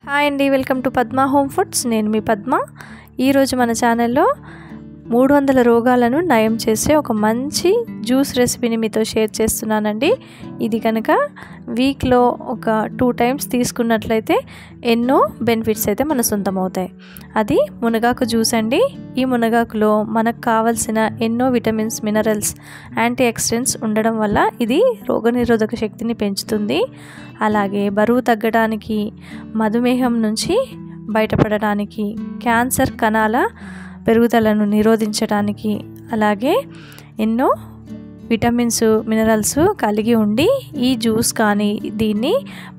Hi అండి, welcome to Padma home foods. నేను మీ పద్మ. ఈరోజు మన ఛానల్లో 300 రోగాలను నయం చేసే ఒక మంచి జ్యూస్ రెసిపీని మీతో షేర్ చేస్తున్నానండి. ఇది కనుక వీక్లో ఒక 2 టైమ్స్ తీసుకున్నట్లయితే ఎన్నో బెనిఫిట్స్ అయితే మన సొంతం అవుతాయి. అది మునగాకు జ్యూస్ అండి. ఈ మునగాకులో మనకు కావాల్సిన ఎన్నో విటమిన్స్, మినరల్స్, యాంటీ ఆక్సిడెంట్స్ ఉండడం వల్ల ఇది రోగనిరోధక శక్తిని పెంచుతుంది. అలాగే బరువు తగ్గడానికి, మధుమేహం నుంచి బయటపడడానికి, క్యాన్సర్ కణాల పెరుగుదలను నిరోధించడానికి, అలాగే ఎన్నో విటమిన్స్, మినరల్స్ కలిగి ఉండి ఈ జ్యూస్ కానీ దీన్ని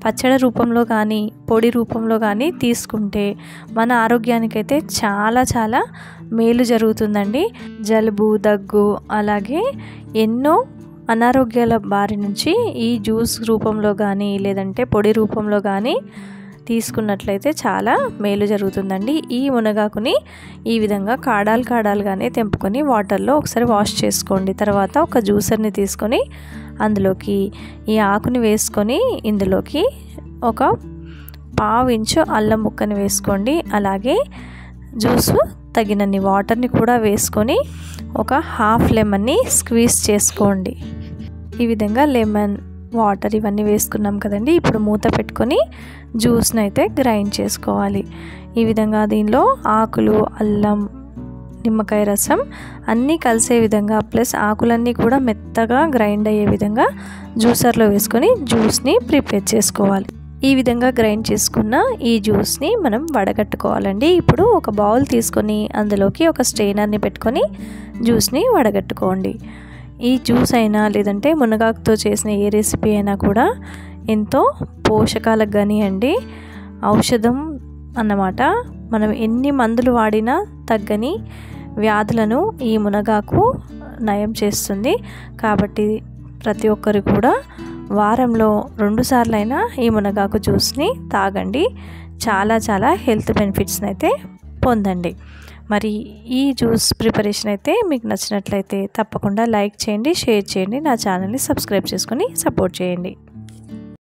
పచ్చడి రూపంలో కానీ పొడి రూపంలో కానీ తీసుకుంటే మన ఆరోగ్యానికైతే చాలా మేలు జరుగుతుందండి. జలుబు, దగ్గు, అలాగే ఎన్నో అనారోగ్యాల బారి నుంచి ఈ జ్యూస్ రూపంలో కానీ లేదంటే పొడి రూపంలో కానీ తీసుకున్నట్లయితే చాలా మేలు జరుగుతుందండి. ఈ మునగాకుని ఈ విధంగా కాడాలుగానే తెంపుకొని వాటర్లో ఒకసారి వాష్ చేసుకోండి. తర్వాత ఒక జ్యూసర్ని తీసుకొని అందులోకి ఈ ఆకుని వేసుకొని ఇందులోకి ఒక 1/2 ఇంచు అల్లం ముక్కని వేసుకోండి. అలాగే జ్యూసు తగినన్ని వాటర్ని కూడా వేసుకొని ఒక 1/2 లెమన్ని స్క్వీజ్ చేసుకోండి. ఈ విధంగా లెమన్, వాటర్ ఇవన్నీ వేసుకున్నాం కదండి. ఇప్పుడు మూత పెట్టుకొని జ్యూస్ని అయితే గ్రైండ్ చేసుకోవాలి. ఈ విధంగా దీనిలో ఆకులు, అల్లం, నిమ్మకాయ రసం అన్నీ కలిసే విధంగా, ప్లస్ ఆకులన్నీ కూడా మెత్తగా గ్రైండ్ అయ్యే విధంగా జ్యూసర్లో వేసుకొని జ్యూస్ని ప్రిపేర్ చేసుకోవాలి. ఈ విధంగా గ్రైండ్ చేసుకున్న ఈ జ్యూస్ని మనం వడగట్టుకోవాలండి. ఇప్పుడు ఒక బౌల్ తీసుకొని అందులోకి ఒక స్ట్రెయినర్ని పెట్టుకొని జ్యూస్ని వడగట్టుకోండి. ఈ జ్యూస్ అయినా లేదంటే మునగాకుతో చేసిన ఏ రెసిపీ అయినా కూడా ఎంతో పోషకాలకు కానీ అండి ఔషధం అన్నమాట. మనం ఎన్ని మందులు వాడినా తగ్గని వ్యాధులను ఈ మునగాకు నయం చేస్తుంది. కాబట్టి ప్రతి ఒక్కరు కూడా వారంలో 2 సార్లైనా ఈ మునగాకు జ్యూస్ని తాగండి. చాలా హెల్త్ బెనిఫిట్స్ని అయితే పొందండి. మరి ఈ జ్యూస్ ప్రిపరేషన్ అయితే మీకు నచ్చినట్లయితే తప్పకుండా లైక్ చేయండి, షేర్ చేయండి, నా ఛానల్ని సబ్స్క్రైబ్ చేసుకొని సపోర్ట్ చేయండి.